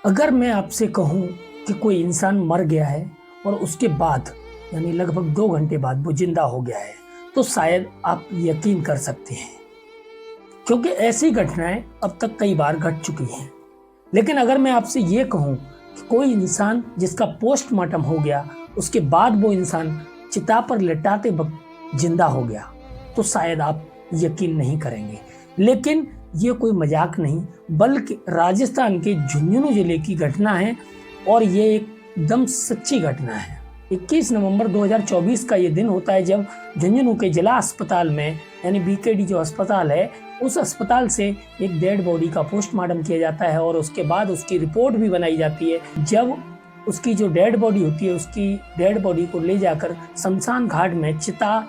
अगर मैं आपसे कहूँ कि कोई इंसान मर गया है और उसके बाद यानी लगभग 2 घंटे बाद वो जिंदा हो गया है, तो शायद आप यकीन कर सकते हैं, क्योंकि ऐसी घटनाएं अब तक कई बार घट चुकी हैं। लेकिन अगर मैं आपसे ये कहूँ कि कोई इंसान जिसका पोस्टमार्टम हो गया, उसके बाद वो इंसान चिता पर लिटाते वक्त जिंदा हो गया, तो शायद आप यकीन नहीं करेंगे। लेकिन ये कोई मजाक नहीं, बल्कि राजस्थान के झुंझुनू जिले की घटना है और ये एकदम सच्ची घटना है। 21 नवंबर 2024 का ये दिन होता है जब झुंझुनू के जिला अस्पताल में यानी बीकेडी जो अस्पताल है, उस अस्पताल से एक डेड बॉडी का पोस्टमार्टम किया जाता है और उसके बाद उसकी रिपोर्ट भी बनाई जाती है। जब उसकी जो डेड बॉडी होती है, उसकी डेड बॉडी को ले जाकर शमशान घाट में चिता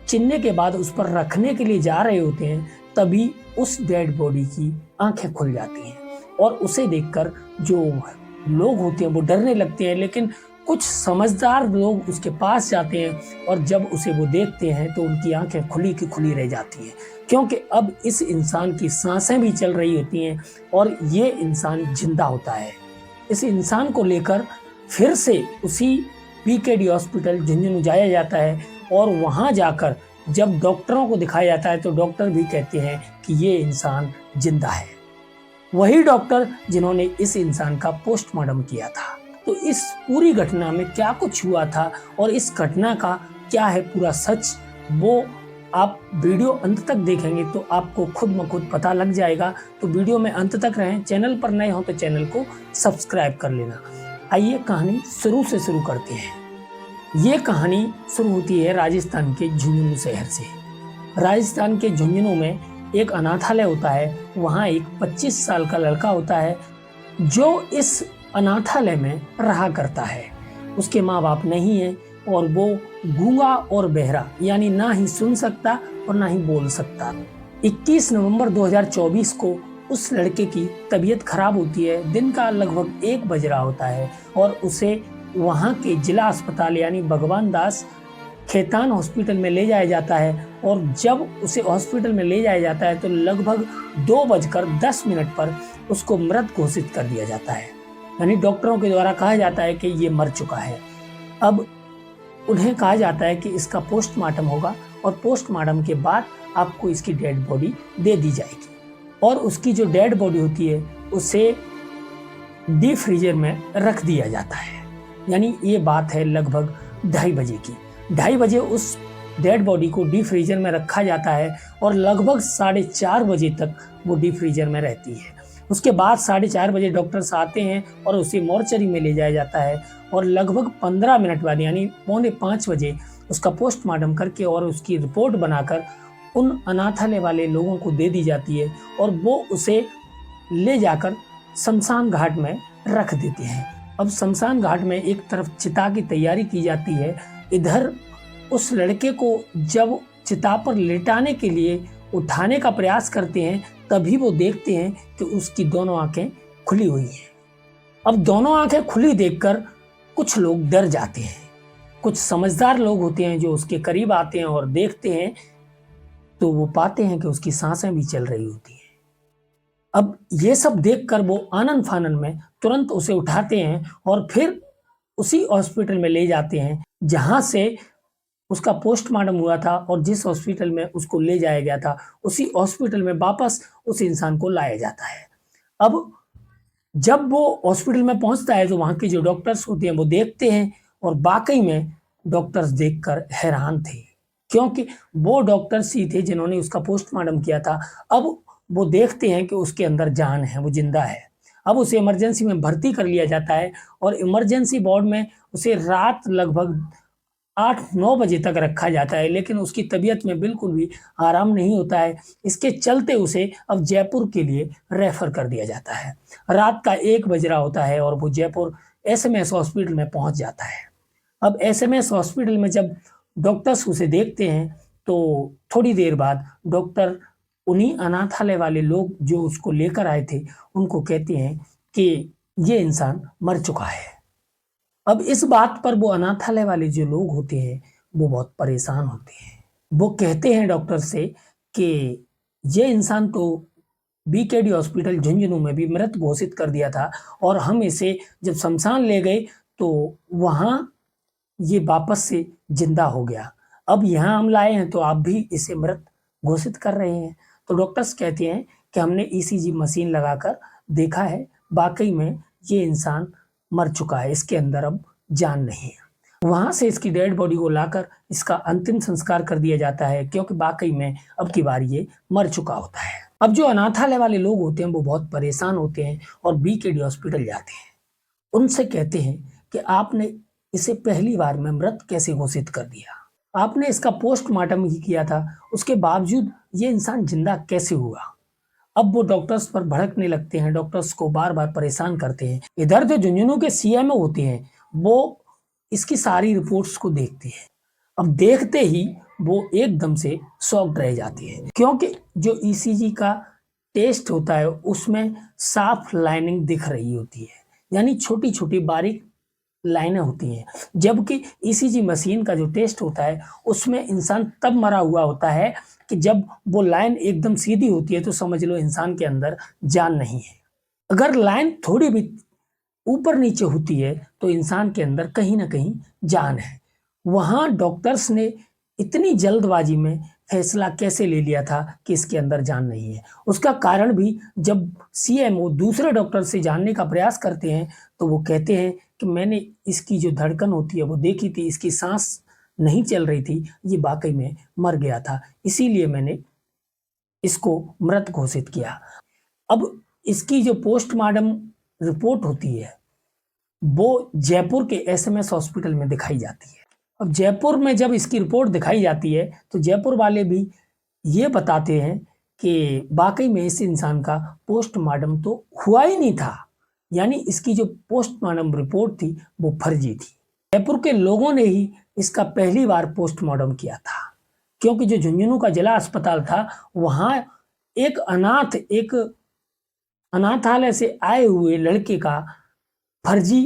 चिन्हने के बाद उस पर रखने के लिए जा रहे होते हैं, तभी उस डेड बॉडी की आंखें खुल जाती हैं और उसे देखकर जो लोग होते हैं वो डरने लगते हैं। लेकिन कुछ समझदार लोग उसके पास जाते हैं और जब उसे वो देखते हैं तो उनकी आंखें खुली की खुली रह जाती हैं, क्योंकि अब इस इंसान की सांसें भी चल रही होती हैं और ये इंसान जिंदा होता है। इस इंसान को लेकर फिर से उसी बीकेडी हॉस्पिटल झुंझुनू जाया जाता है और वहां जाकर जब डॉक्टरों को दिखाया जाता है तो डॉक्टर भी कहते हैं कि ये इंसान जिंदा है। वही डॉक्टर जिन्होंने इस इंसान का पोस्टमार्टम किया था। तो इस पूरी घटना में क्या कुछ हुआ था और इस घटना का क्या है पूरा सच, वो आप वीडियो अंत तक देखेंगे तो आपको खुद ब खुद पता लग जाएगा। तो वीडियो में अंत तक रहें। चैनल पर नए हो तो चैनल को सब्सक्राइब कर लेना। आइए कहानी शुरू से शुरू करते हैं। ये कहानी शुरू होती है राजस्थान के झुंझुनू शहर से। राजस्थान के झुंझुनू में एक अनाथालय होता है। वहाँ एक 25 साल का लड़का होता है जो इस अनाथालय में रहा करता है। उसके माँ बाप नहीं है और वो गूंगा और बहरा, यानी ना ही सुन सकता और ना ही बोल सकता। 21 नवंबर 2024 को उस लड़के की तबीयत खराब होती है। दिन का लगभग 1 बज रहा होता है और उसे वहाँ के जिला अस्पताल यानी भगवान दास खेतान हॉस्पिटल में ले जाया जाता है। और जब उसे हॉस्पिटल में ले जाया जाता है तो लगभग 2:10 पर उसको मृत घोषित कर दिया जाता है, यानी डॉक्टरों के द्वारा कहा जाता है कि ये मर चुका है। अब उन्हें कहा जाता है कि इसका पोस्टमार्टम होगा और पोस्टमार्टम के बाद आपको इसकी डेड बॉडी दे दी जाएगी। और उसकी जो डेड बॉडी होती है उसे डीप फ्रीजर में रख दिया जाता है। यानी ये बात है लगभग 2:30 बजे की। 2:30 बजे उस डेड बॉडी को डीप फ्रीजर में रखा जाता है और लगभग 4:30 बजे तक वो डीप फ्रीजर में रहती है। उसके बाद 4:30 बजे डॉक्टर्स आते हैं और उसे मॉर्चरी में ले जाया जाता है और लगभग 15 मिनट बाद यानी 4:45 बजे उसका पोस्टमार्टम करके और उसकी रिपोर्ट बनाकर उन अनाथालय वाले लोगों को दे दी जाती है और वो उसे ले जाकर शमशान घाट में रख देते हैं। अब शमशान घाट में एक तरफ चिता की तैयारी की जाती है, इधर उस लड़के को जब चिता पर लेटाने के लिए उठाने का प्रयास करते हैं तभी वो देखते हैं कि उसकी दोनों आंखें खुली हुई हैं। अब दोनों आंखें खुली देखकर कुछ लोग डर जाते हैं। कुछ समझदार लोग होते हैं जो उसके करीब आते हैं और देखते हैं तो वो पाते हैं कि उसकी सांसें भी चल रही होती हैं। अब ये सब देखकर वो आनन फानन में तुरंत उसे उठाते हैं और फिर उसी हॉस्पिटल में ले जाते हैं जहां से उसका पोस्टमार्टम हुआ था और जिस हॉस्पिटल में उसको ले जाया गया था उसी हॉस्पिटल में वापस उस इंसान को लाया जाता है। अब जब वो हॉस्पिटल में पहुंचता है तो वहां के जो डॉक्टर्स होते हैं वो देखते हैं और वाकई में डॉक्टर्स देखकर हैरान थे, क्योंकि वो डॉक्टर्स ही थे जिन्होंने उसका पोस्टमार्टम किया था। अब वो देखते हैं कि उसके अंदर जान है, वो जिंदा है। अब उसे इमरजेंसी में भर्ती कर लिया जाता है और इमरजेंसी वार्ड में उसे रात लगभग 8-9 बजे तक रखा जाता है, लेकिन उसकी तबीयत में बिल्कुल भी आराम नहीं होता है। इसके चलते उसे अब जयपुर के लिए रेफर कर दिया जाता है। रात का 1 बज रहा होता है और वो जयपुर एसएमएस हॉस्पिटल में पहुंच जाता है। अब एसएमएस हॉस्पिटल में जब डॉक्टर्स उसे देखते हैं तो थोड़ी देर बाद डॉक्टर उन्हीं अनाथालय वाले लोग जो उसको लेकर आए थे उनको कहते हैं कि ये इंसान मर चुका है। अब इस बात पर वो अनाथालय वाले जो लोग होते हैं वो बहुत परेशान होते हैं। वो कहते हैं डॉक्टर से कि ये इंसान तो बीकेडी हॉस्पिटल झुंझुनू में भी मृत घोषित कर दिया था, और हम इसे जब शमशान ले गए तो वहां ये वापस से जिंदा हो गया। अब यहाँ हम लाए हैं तो आप भी इसे मृत घोषित कर रहे हैं। तो डॉक्टर्स कहते हैं कि हमने ईसीजी मशीन लगाकर देखा है, वाकई में ये इंसान मर चुका है, इसके अंदर अब जान नहीं है। वहां से इसकी डेड बॉडी को लाकर इसका अंतिम संस्कार कर दिया जाता है, क्योंकि वाकई में अब की बार ये मर चुका होता है। अब जो अनाथालय वाले लोग होते हैं वो बहुत परेशान होते हैं और बीकेडी हॉस्पिटल जाते हैं, उनसे कहते हैं कि आपने इसे पहली बार में मृत कैसे घोषित कर दिया, आपने इसका पोस्टमार्टम ही किया था, उसके बावजूद ये इंसान जिंदा कैसे हुआ। अब वो डॉक्टर्स पर भड़कने लगते हैं, डॉक्टर्स को बार बार परेशान करते हैं। इधर जो झुंझुनू के सीएमओ होते हैं वो इसकी सारी रिपोर्ट्स को देखते हैं। अब देखते ही वो एकदम से शॉक्ड रह जाते हैं, क्योंकि जो ईसीजी का टेस्ट होता है उसमें साफ लाइनिंग दिख रही होती है, यानी छोटी छोटी बारीक लाइनें होती हैं, जबकि ईसीजी मशीन का जो टेस्ट होता है उसमें इंसान तब मरा हुआ होता है कि जब वो लाइन एकदम सीधी होती है तो समझ लो इंसान के अंदर जान नहीं है। अगर लाइन थोड़ी भी ऊपर नीचे होती है तो इंसान के अंदर कहीं ना कहीं जान है। वहां डॉक्टर्स ने इतनी जल्दबाजी में फैसला कैसे ले लिया था कि इसके अंदर जान नहीं है, उसका कारण भी जब सीएमओ दूसरे डॉक्टर से जानने का प्रयास करते हैं तो वो कहते हैं कि मैंने इसकी जो धड़कन होती है वो देखी थी, इसकी सांस नहीं चल रही थी, ये वाकई में मर गया था, इसीलिए मैंने इसको मृत घोषित किया। अब इसकी जो पोस्टमार्टम रिपोर्ट होती है वो जयपुर के एसएमएस हॉस्पिटल में दिखाई जाती है। अब जयपुर में जब इसकी रिपोर्ट दिखाई जाती है तो जयपुर वाले भी ये बताते हैं कि वाकई में इस इंसान का पोस्टमार्टम तो हुआ ही नहीं था, यानी इसकी जो पोस्टमार्टम रिपोर्ट थी वो फर्जी थी। जयपुर के लोगों ने ही इसका पहली बार पोस्टमार्टम किया था, क्योंकि जो झुंझुनू का जिला अस्पताल था वहां एक अनाथालय से आए हुए लड़के का फर्जी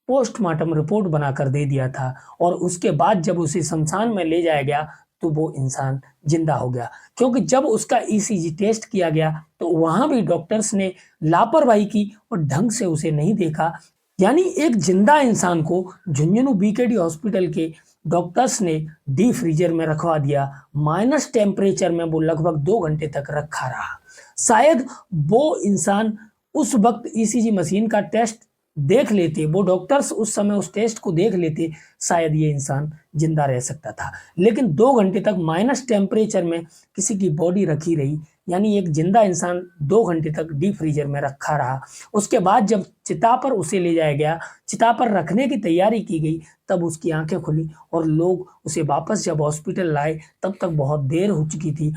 पोस्टमार्टम रिपोर्ट बनाकर दे दिया था, और उसके बाद जब उसे शमशान में ले जाया गया तो वो इंसान जिंदा हो गया, क्योंकि जब उसका ईसीजी टेस्ट किया गया तो वहां भी डॉक्टर्स ने लापरवाही की और ढंग से उसे नहीं देखा। यानी एक जिंदा इंसान को झुंझुनू बीकेडी हॉस्पिटल के डॉक्टर्स ने डी फ्रीजर में रखवा दिया, माइनस टेम्परेचर में वो लगभग 2 घंटे तक रखा रहा। शायद वो इंसान उस वक्त ईसीजी मशीन का टेस्ट देख लेते, वो डॉक्टर्स उस समय उस टेस्ट को देख लेते, शायद ये इंसान जिंदा रह सकता था। लेकिन 2 घंटे तक माइनस टेम्परेचर में किसी की बॉडी रखी रही, यानी एक जिंदा इंसान 2 घंटे तक डीप फ्रीजर में रखा रहा। उसके बाद जब चिता पर उसे ले जाया गया, चिता पर रखने की तैयारी की गई, तब उसकी आंखें खुली और लोग उसे वापस जब हॉस्पिटल लाए तब तक बहुत देर हो चुकी थी,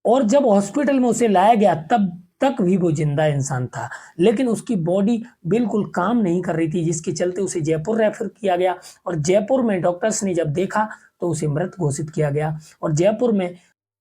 और जब हॉस्पिटल में उसे लाया गया तब तक भी वो जिंदा इंसान था, लेकिन उसकी बॉडी बिल्कुल काम नहीं कर रही थी, जिसके चलते उसे जयपुर रेफर किया गया। और जयपुर में डॉक्टर्स ने जब देखा तो उसे मृत घोषित किया गया, और जयपुर में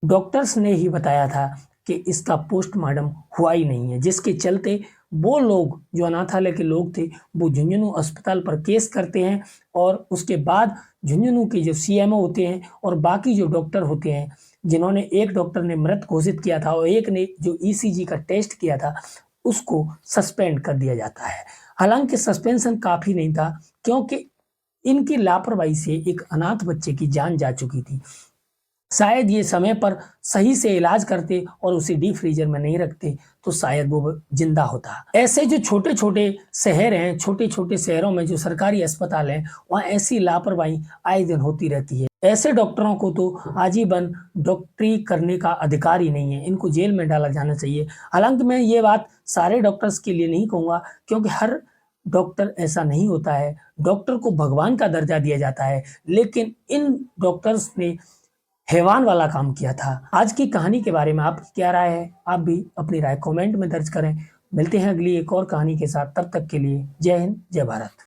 डॉक्टर्स ने ही बताया था कि इसका पोस्टमार्टम हुआ ही नहीं है, जिसके चलते वो लोग जो अनाथालय के लोग थे वो झुंझुनू अस्पताल पर केस करते हैं, और उसके बाद झुंझुनू के जो सीएमओ होते हैं और बाकी जो डॉक्टर होते हैं, जिन्होंने एक डॉक्टर ने मृत घोषित किया था और एक ने जो ईसीजी का टेस्ट किया था, उसको सस्पेंड कर दिया जाता है। हालांकि सस्पेंशन काफी नहीं था, क्योंकि इनकी लापरवाही से एक अनाथ बच्चे की जान जा चुकी थी। शायद ये समय पर सही से इलाज करते और उसे डीप फ्रीजर में नहीं रखते तो शायद वो जिंदा होता। ऐसे जो छोटे छोटे शहर हैं, छोटे छोटे शहरों में जो सरकारी अस्पताल हैं, वहाँ ऐसी लापरवाही आए दिन होती रहती है। ऐसे डॉक्टरों को तो आजीवन डॉक्टरी करने का अधिकार ही नहीं है, इनको जेल में डाला जाना चाहिए। हालांकि मैं ये बात सारे डॉक्टर्स के लिए नहीं कहूँगा, क्योंकि हर डॉक्टर ऐसा नहीं होता है। डॉक्टर को भगवान का दर्जा दिया जाता है, लेकिन इन डॉक्टर्स ने हैवान वाला काम किया था। आज की कहानी के बारे में आपकी क्या राय है? आप भी अपनी राय कमेंट में दर्ज करें। मिलते हैं अगली एक और कहानी के साथ, तब तक के लिए जय हिंद, जय भारत।